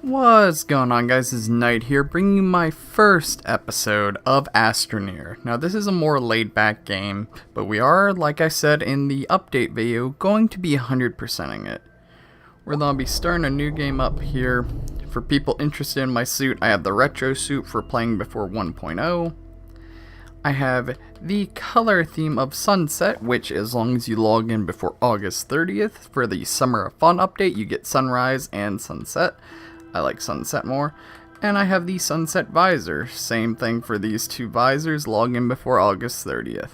What's going on, guys? This is Knight here, bringing you my first episode of Astroneer. Now, this is a more laid-back game, but we are, like I said in the update video, going to be 100%ing it. We're going to be starting a new game up here. For people interested in my suit, I have the retro suit for playing before 1.0. I have the color theme of Sunset, which as long as you log in before August 30th for the Summer of Fun update, you get Sunrise and Sunset. I like Sunset more. And I have the Sunset Visor. Same thing for these two visors. Log in before August 30th.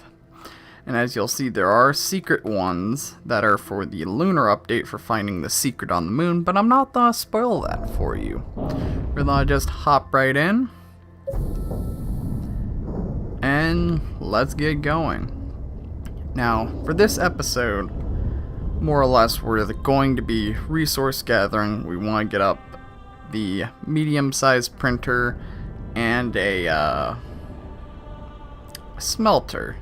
And as you'll see, there are secret ones that are for the lunar update for finding the secret on the moon. But I'm not going to spoil that for you. We're going to just hop right in. And let's get going. Now, for this episode, more or less, we're going to be resource gathering. We want to get up the medium-sized printer and a smelter.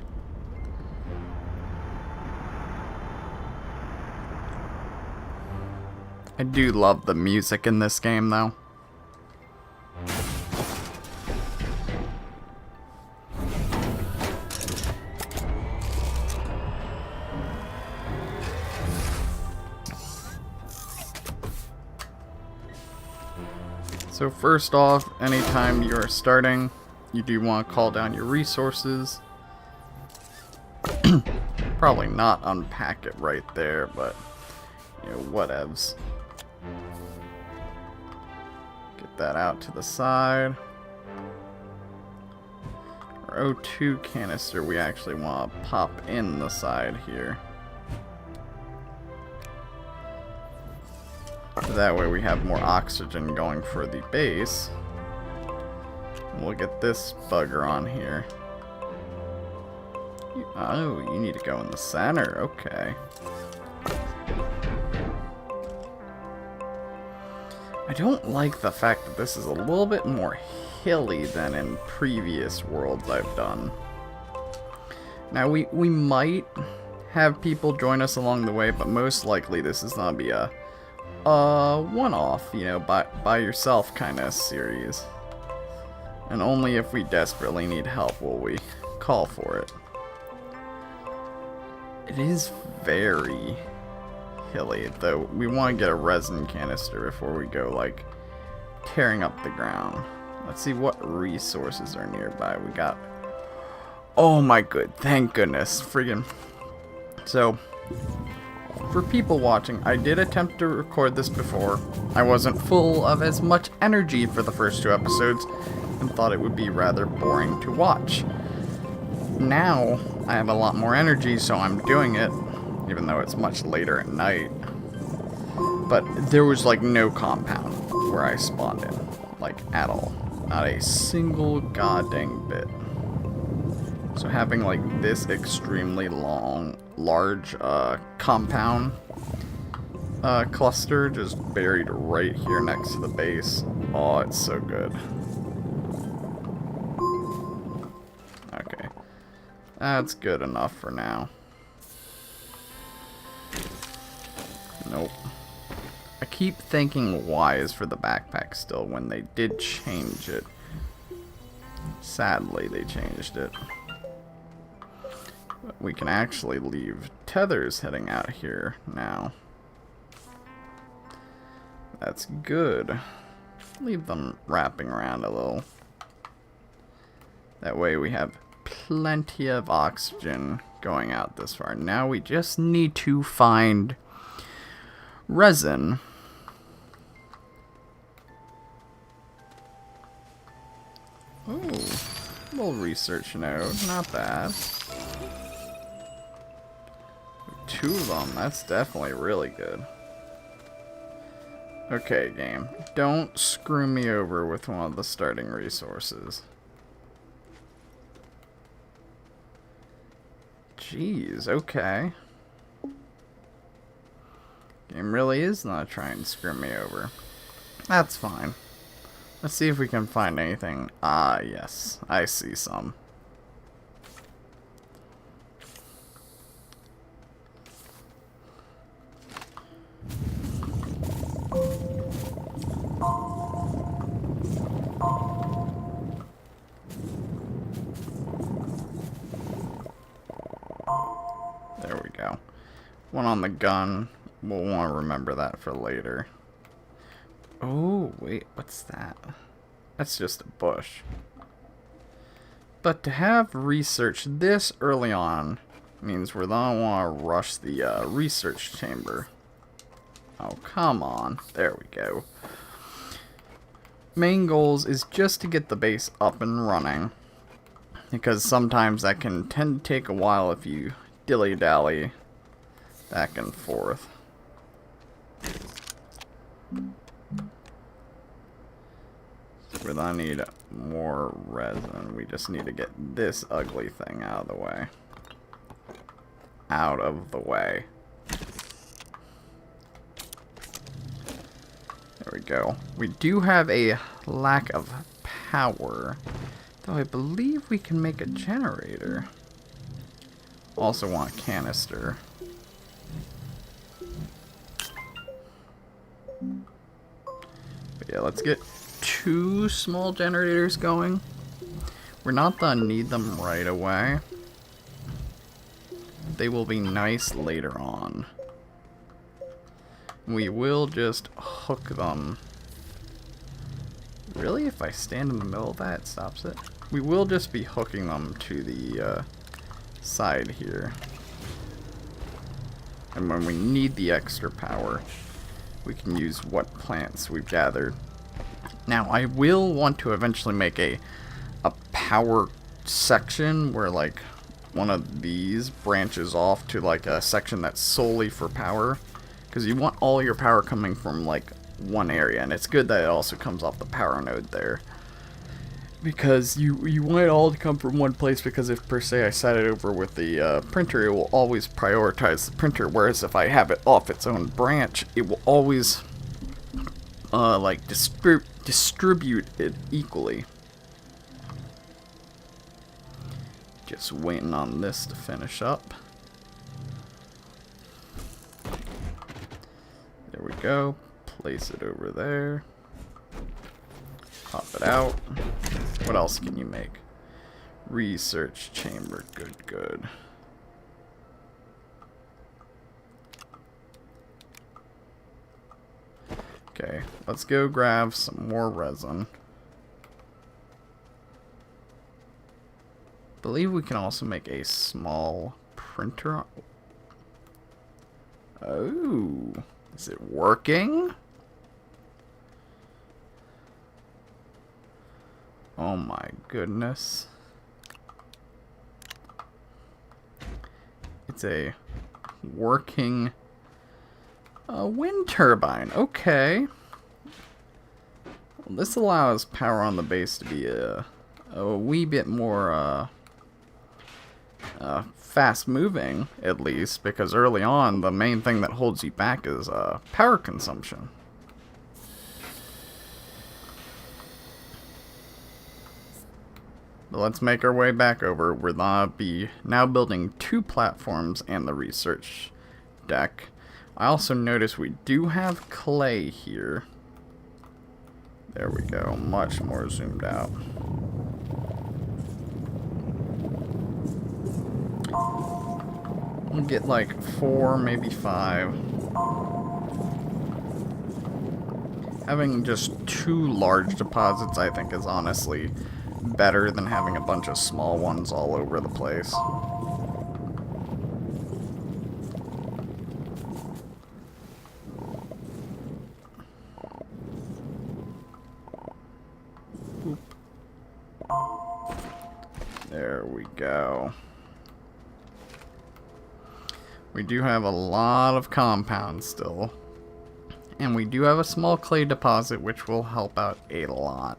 I do love the music in this game, though. So first off, anytime you're starting, you do want to call down your resources. Probably not unpack it right there, but, you know, whatevs. Get that out to the side. Our O2 canister we actually want to pop in the side here. That way we have more oxygen going for the base. And we'll get this bugger on here. Oh, you need to go in the center. Okay. I don't like the fact that this is a little bit more hilly than in previous worlds I've done. Now, we might have people join us along the way, but most likely this is going to be a one-off, you know, by yourself kind of series. And only if we desperately need help will we call for it. It is very hilly, though we want to get a resin canister before we go, like, tearing up the ground. Let's see what resources are nearby. We got... Oh my good, thank goodness. Friggin'. So... For people watching, I did attempt to record this before. I wasn't full of as much energy for the first two episodes and thought it would be rather boring to watch. Now, I have a lot more energy, so I'm doing it, even though it's much later at night. But there was like no compound where I spawned in, like at all. Not a single goddamn bit. So having like this extremely large compound cluster just buried right here next to the base. Oh, it's so good. Okay. That's good enough for now. Nope. I keep thinking Y is for the backpack still when they did change it. Sadly, they changed it. We can actually leave tethers heading out here now. That's good. Leave them wrapping around a little. That way we have plenty of oxygen going out this far. Now we just need to find resin. Ooh, little research node, not bad. Two of them, that's definitely really good. Okay, game. Don't screw me over with one of the starting resources. Jeez, okay. Game really is not trying to screw me over. That's fine. Let's see if we can find anything. Ah, yes. I see some. There we go. One on the gun. We'll want to remember that for later. Oh, wait, what's that? That's just a bush. But to have research this early on means we're gonna want to rush the research chamber. Oh, come on. There we go. Main goals is just to get the base up and running, because sometimes that can tend to take a while if you dilly-dally back and forth. We're gonna need more resin. We just need to get this ugly thing out of the way. Out of the way. There we go. We do have a lack of power, though I believe we can make a generator. Also want a canister. But yeah, let's get 2 small generators going. We're not gonna need them right away. They will be nice later on. We will just hook them. Really? If I stand in the middle of that, it stops it? We will just be hooking them to the side here. And when we need the extra power, we can use what plants we've gathered. Now, I will want to eventually make a power section where, like, one of these branches off to, like, a section that's solely for power. Because you want all your power coming from, like, one area. And it's good that it also comes off the power node there. Because you want it all to come from one place, because if, per se, I set it over with the printer, it will always prioritize the printer. Whereas if I have it off its own branch, it will always, like, distribute it equally. Just waiting on this to finish up. There we go. Place it over there. Pop it out. What else can you make? Research chamber. Good, good. Okay, let's go grab some more resin. Believe we can also make a small printer. Oh, is it working? Oh my goodness. It's a working wind turbine. Okay. Well, this allows power on the base to be a wee bit more fast moving, at least, because early on the main thing that holds you back is power consumption. But let's make our way back over. We're gonna be now building 2 platforms and the research deck. I also notice we do have clay here. There we go, much more zoomed out. We'll get like 4, maybe 5. Having just 2 large deposits, I think, is honestly better than having a bunch of small ones all over the place. Oop. There we go. We do have a lot of compounds still. And we do have a small clay deposit, which will help out a lot.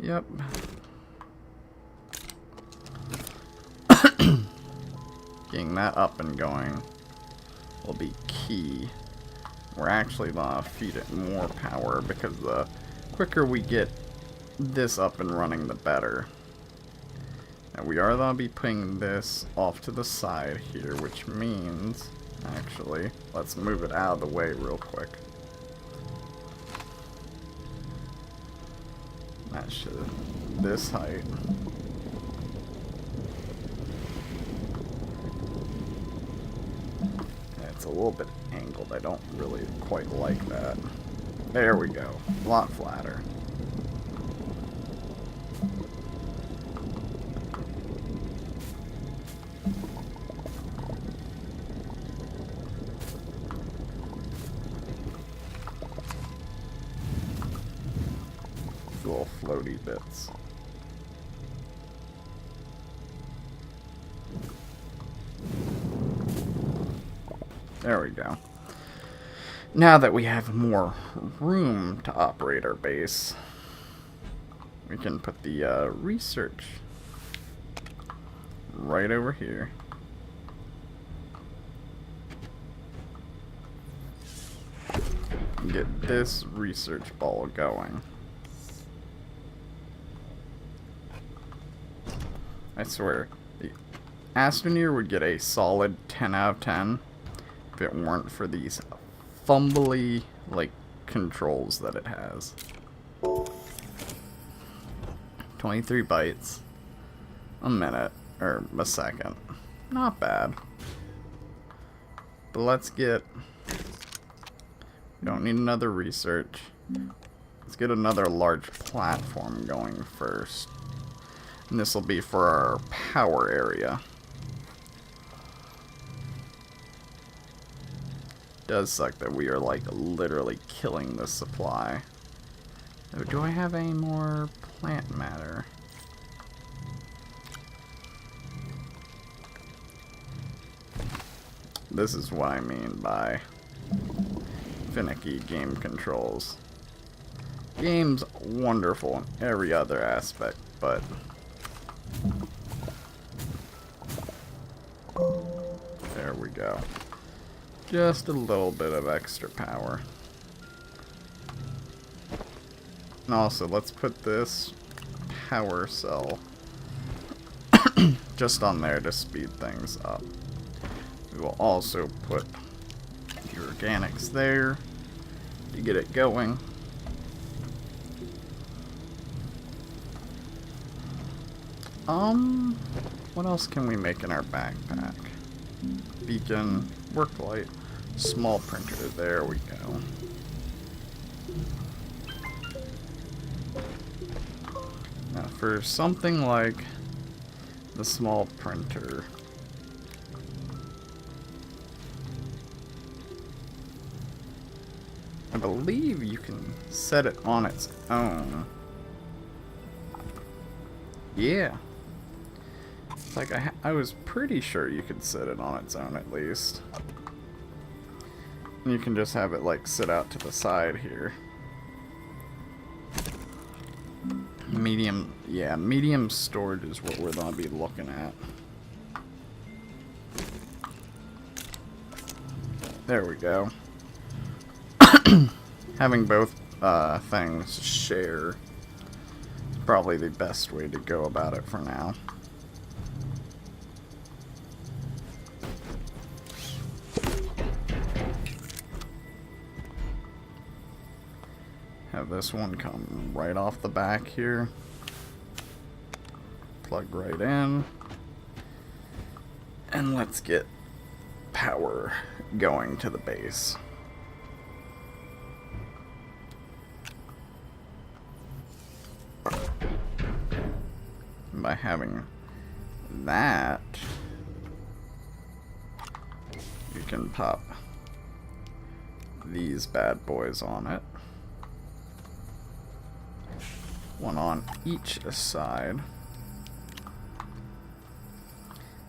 Yep. Getting that up and going will be key. We're actually gonna feed it more power, because the quicker we get this up and running, the better. And we are gonna be putting this off to the side here, which means, actually, let's move it out of the way real quick. That should, this height. It's a little bit angled. I don't really quite like that. There we go. A lot flatter. Little floaty bits. There we go. Now that we have more room to operate our base, we can put the research right over here. And get this research ball going. I swear, the Astroneer would get a solid 10 out of 10 if it weren't for these fumbly, like, controls that it has. 23 bytes a minute, or a second. Not bad. But let's get... We don't need another research. Let's get another large platform going first. And this will be for our power area. Does suck that we are like literally killing the supply. Oh, do I have any more plant matter? This is what I mean by finicky game controls. Game's wonderful in every other aspect, but there we go. Just a little bit of extra power. And also, let's put this power cell just on there to speed things up. We will also put the organics there to get it going. What else can we make in our backpack? Beacon, work light, small printer, there we go. Now for something like the small printer, I believe you can set it on its own. Yeah. It's like I was pretty sure you could set it on its own at least. And you can just have it like sit out to the side here. Medium, yeah, medium storage is what we're gonna be looking at. There we go. Having both things share is probably the best way to go about it for now. Have this one come right off the back here. Plug right in. And let's get power going to the base. And by having that, you can pop these bad boys on it. One on each side.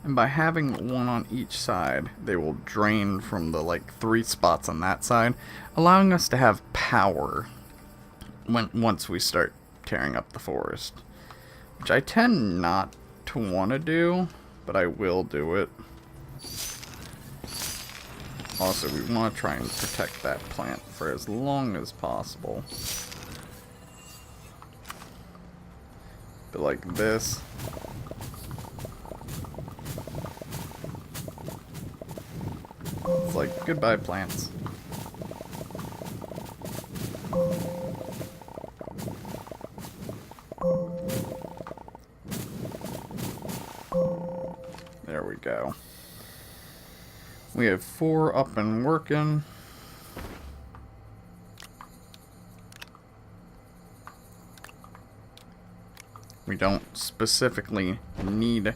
And by having one on each side, they will drain from the like 3 spots on that side, allowing us to have power once we start tearing up the forest. Which I tend not to want to do, but I will do it. Also, we want to try and protect that plant for as long as possible. But like this. It's like, goodbye plants. There we go. We have 4 up and working. We don't specifically need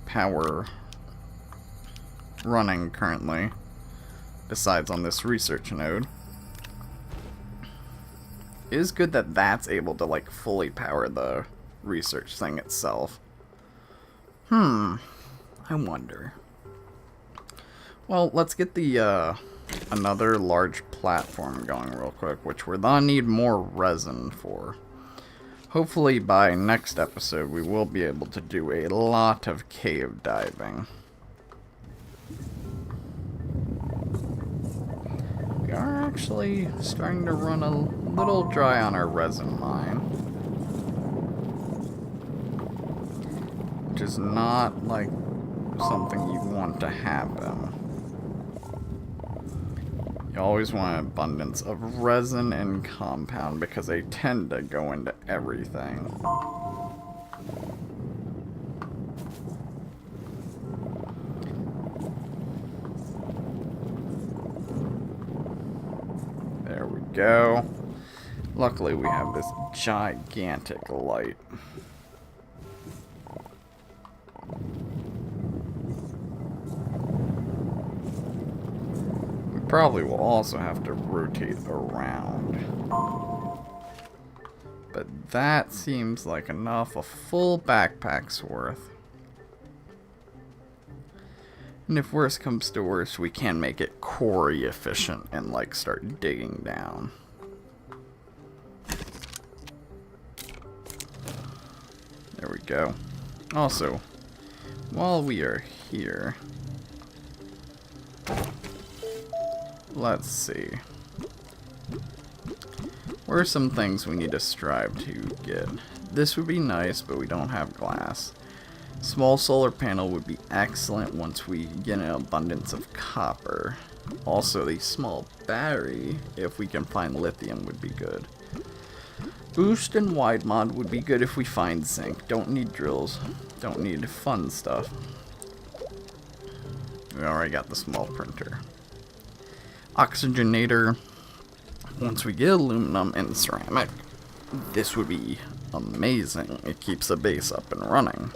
power running currently, besides on this research node. It is good that that's able to, like, fully power the research thing itself. I wonder. Well, let's get the, another large platform going real quick, which we're gonna need more resin for. Hopefully by next episode we will be able to do a lot of cave diving. We are actually starting to run a little dry on our resin mine, which is not like something you want to happen. You always want an abundance of resin and compound because they tend to go into everything. There we go. Luckily we have this gigantic light. Probably will also have to rotate around. But that seems like enough, a full backpack's worth. And if worse comes to worse, we can make it quarry efficient and like start digging down. There we go. Also, while we are here, let's see. What are some things we need to strive to get? This would be nice, but we don't have glass. Small solar panel would be excellent once we get an abundance of copper. Also, the small battery, if we can find lithium, would be good. Boost and wide mod would be good if we find zinc. Don't need drills. Don't need fun stuff. We already got the small printer. Oxygenator. Once we get aluminum and ceramic, this would be amazing. It keeps the base up and running.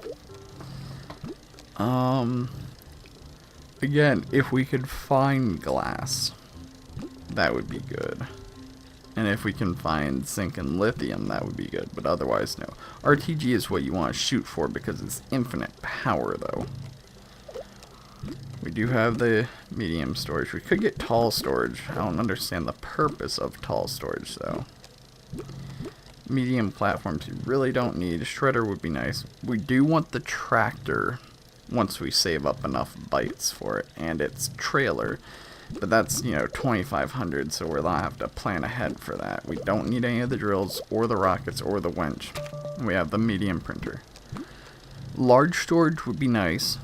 Again, if we could find glass, that would be good. And if we can find zinc and lithium, that would be good. But otherwise, no. RTG is what you want to shoot for because it's infinite power, though. We do have the medium storage. We could get tall storage. I don't understand the purpose of tall storage, though. Medium platforms you really don't need. A shredder would be nice. We do want the tractor once we save up enough bytes for it, and its trailer. But that's, 2,500, so we'll have to plan ahead for that. We don't need any of the drills, or the rockets, or the winch. We have the medium printer. Large storage would be nice,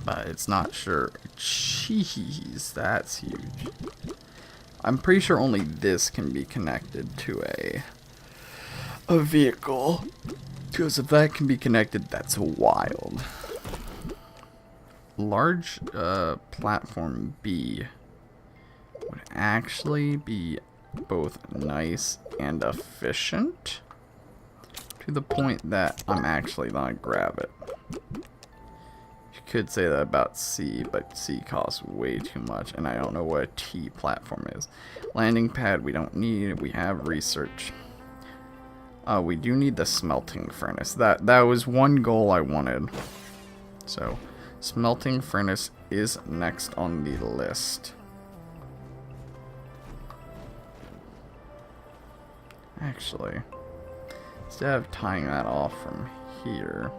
but it's not sure. Jeez, that's huge. I'm pretty sure only this can be connected to a vehicle. Because if that can be connected, that's wild. Large platform B would actually be both nice and efficient to the point that I'm actually gonna grab it. You could say that about C, but C costs way too much, and I don't know what a T platform is. Landing pad we don't need. We have research. We do need the smelting furnace. That was one goal I wanted. So, smelting furnace is next on the list. Actually, instead of tying that off from here,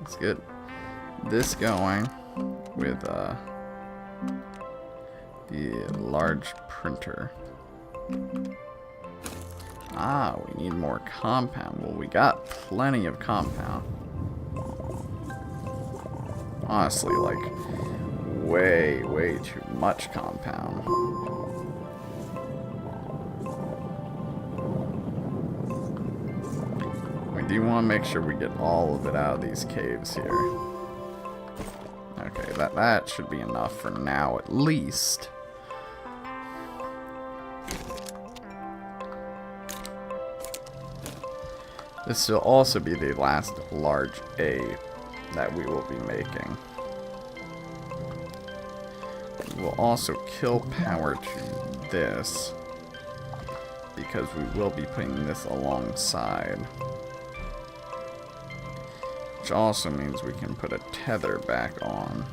let's get this going with the large printer. We need more compound. Well, we got plenty of compound. Honestly, like, way too much compound. We do want to make sure we get all of it out of these caves here. Okay, that should be enough for now, at least. This will also be the last large A that we will be making. We will also kill power to this, because we will be putting this alongside. Which also means we can put a tether back on.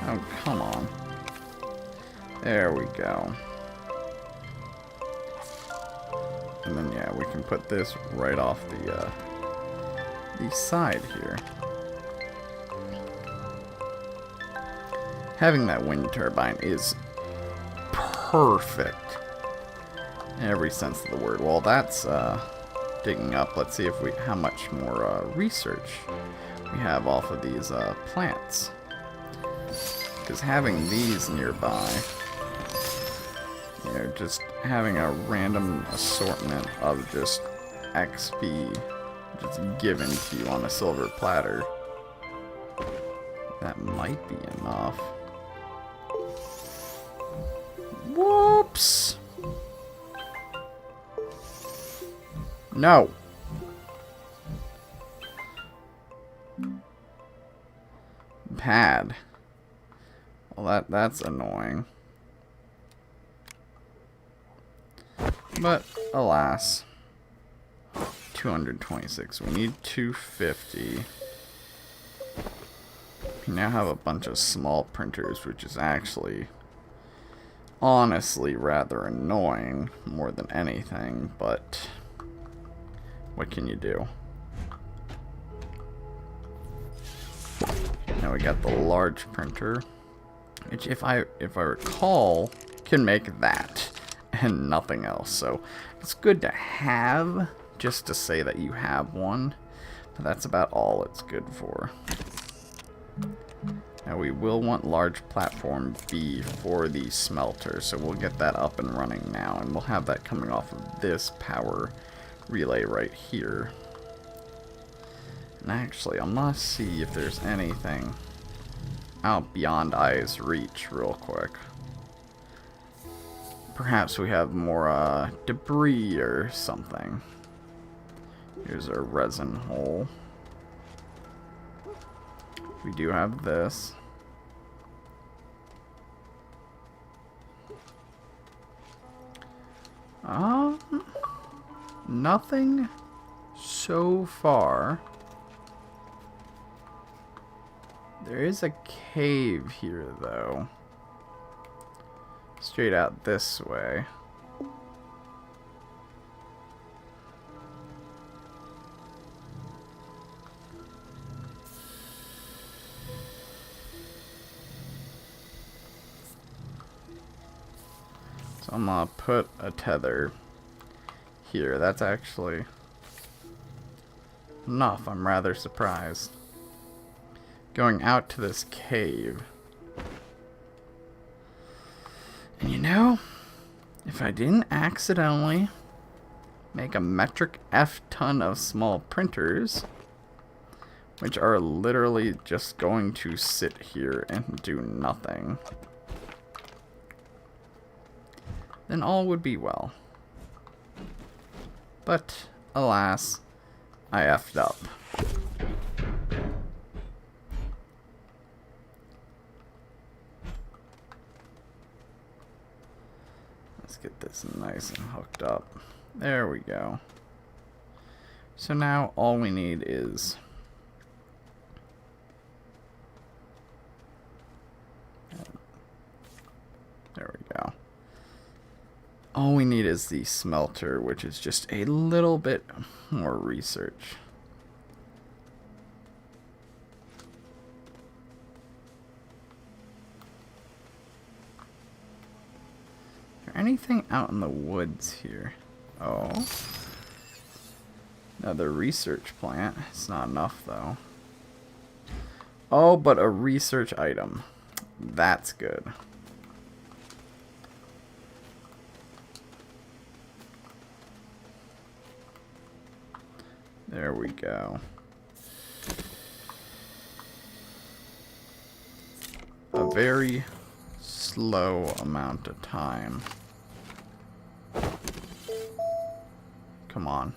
Oh, come on. There we go. And then, yeah, we can put this right off the side here. Having that wind turbine is perfect in every sense of the word. Well, that's digging up. Let's see if how much more research we have off of these plants. Because having these nearby, you know, just having a random assortment of just XP just given to you on a silver platter, that might be enough. Whoops! No! Pad. Well, that's annoying. But, alas. 226. We need 250. We now have a bunch of small printers, which is actually honestly rather annoying more than anything, but what can you do? Now we got the large printer, which if I recall can make that and nothing else, so it's good to have just to say that you have one, but that's about all it's good for. Now we will want large platform B for the smelter, so we'll get that up and running now, and we'll have that coming off of this power relay right here. And actually, I'm gonna see if there's anything out beyond eye's reach real quick. Perhaps we have more debris or something. Here's our resin hole. We do have this. Nothing so far. There is a cave here, though. Straight out this way. So I'm gonna put a tether here. That's actually enough. I'm rather surprised. Going out to this cave. And you know, if I didn't accidentally make a metric F ton of small printers, which are literally just going to sit here and do nothing, then all would be well. But, alas, I effed up. Let's get this nice and hooked up. There we go. So now all we need is there we go. All we need is the smelter, which is just a little bit more research. Is there anything out in the woods here? Oh. Another research plant. It's not enough, though. Oh, but a research item. That's good. There we go. A very slow amount of time. Come on.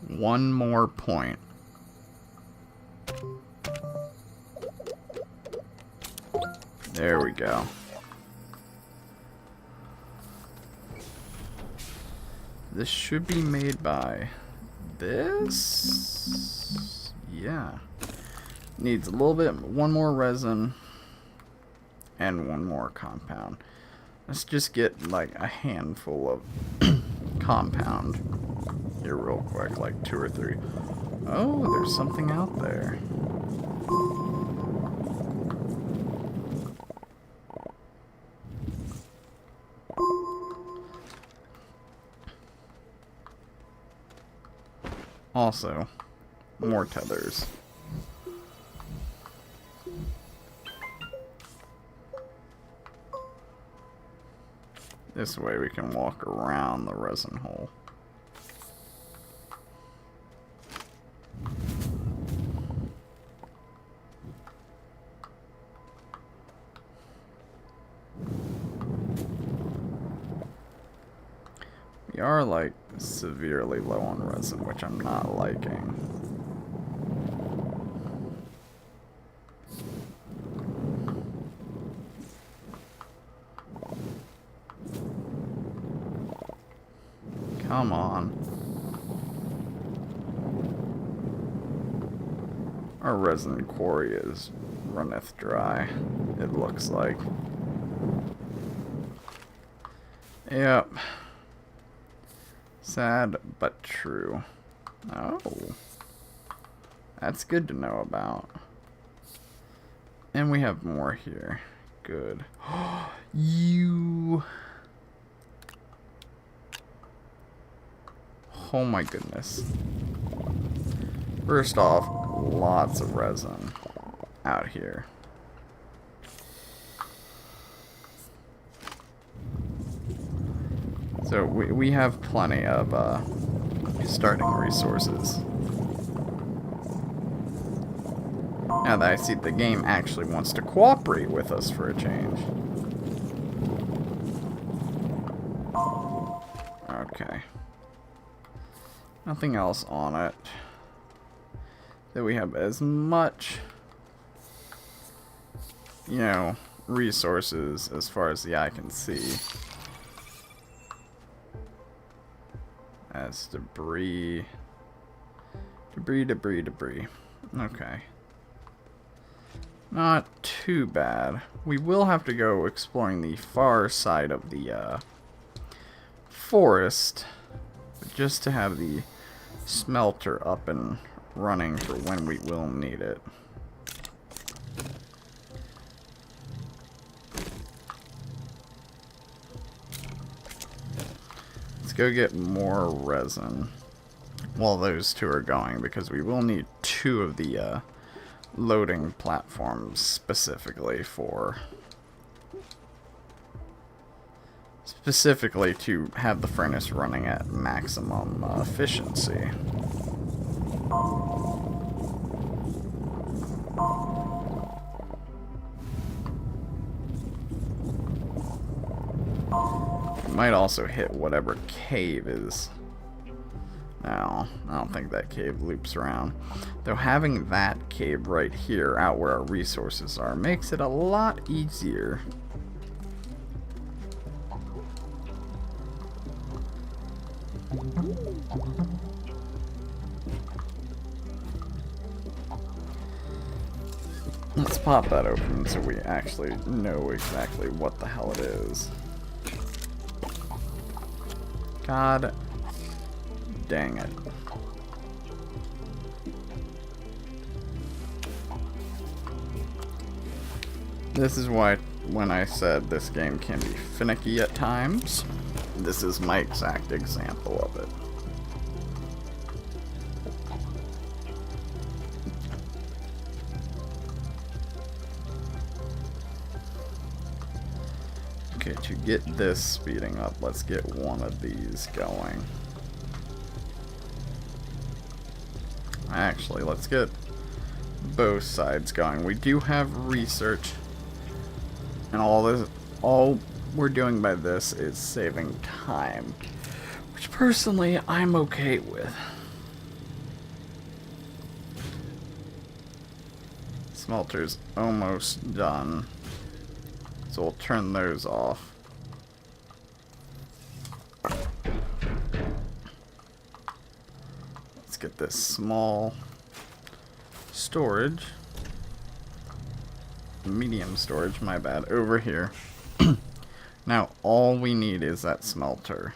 One more point. There we go. This should be made by this. Yeah. Needs a little bit, one more resin and one more compound. Let's just get like a handful of compound here real quick, like 2 or 3. Oh, there's something out there. Also, more tethers. This way we can walk around the resin hole. We are like severely low on resin, which I'm not liking. Come on. Our resin quarry is runneth dry, it looks like. Yep. Sad, but true. Oh. That's good to know about. And we have more here. Good. You... Oh my goodness. First off, lots of resin out here. So we have plenty of starting resources. Now that I see the game actually wants to cooperate with us for a change. Okay. Nothing else on it. That we have as much, you know, resources as far as the eye can see. As debris. Debris. Okay. Not too bad. We will have to go exploring the far side of the forest, just to have the smelter up and running for when we will need it. Let's go get more resin while those two are going, because we will need 2 of the loading platforms specifically to have the furnace running at maximum efficiency. Might also hit whatever cave is. No, I don't think that cave loops around. Though having that cave right here, out where our resources are, makes it a lot easier. Let's pop that open so we actually know exactly what the hell it is. God dang it. This is why when I said this game can be finicky at times, this is my exact example of it. to get this speeding up, let's get one of these going. Actually, let's get both sides going. We do have research, and all we're doing by this is saving time, which personally I'm okay with. Smelter's almost done, so we'll turn those off. Let's get this small storage, medium storage, my bad, over here. Now all we need is that smelter.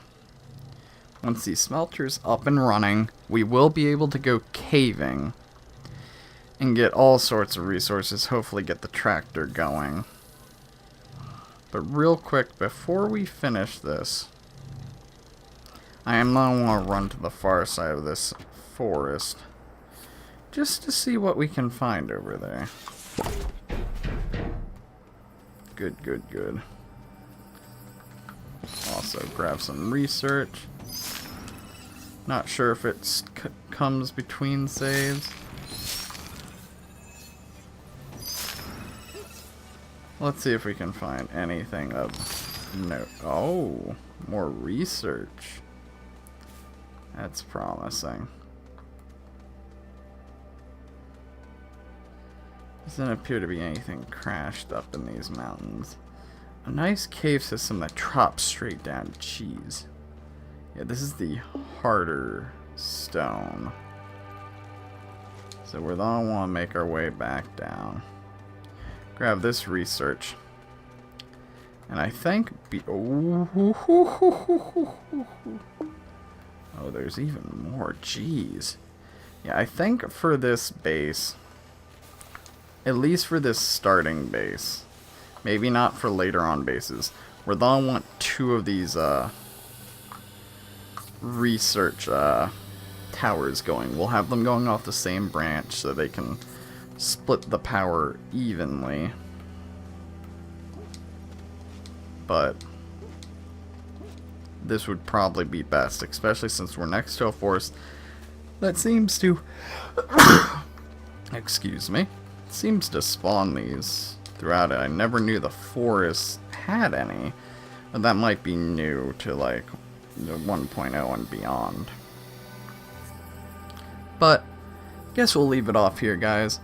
Once the smelter's up and running, we will be able to go caving and get all sorts of resources, hopefully get the tractor going. But real quick, before we finish this, I am going to want to run to the far side of this forest just to see what we can find over there. Good, good, good. Also grab some research. Not sure if it comes between saves. Let's see if we can find anything of note. Oh, more research. That's promising. Doesn't appear to be anything crashed up in these mountains. A nice cave system that drops straight down. Jeez. Yeah, this is the harder stone. So we're gonna want to make our way back down. Grab this research. And I think... Oh, there's even more. Jeez. Yeah, I think for this base, at least for this starting base, maybe not for later on bases, we're gonna want 2 of these research towers going. We'll have them going off the same branch so they can split the power evenly. But this would probably be best, especially since we're next to a forest that seems to excuse me, seems to spawn these throughout it. I never knew the forest had any, but that might be new to like the 1.0 and beyond. But guess we'll leave it off here, guys.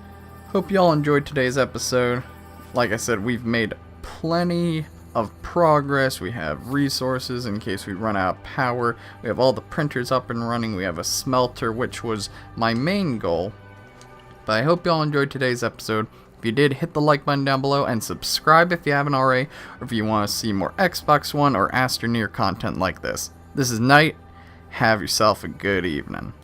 Hope y'all enjoyed today's episode. Like I said, we've made plenty of progress. We have resources in case we run out of power. We have all the printers up and running. We have a smelter, which was my main goal. But I hope y'all enjoyed today's episode. If you did, hit the like button down below and subscribe if you haven't already, or if you want to see more Xbox One or Astroneer content like this. This is Knight. Have yourself a good evening.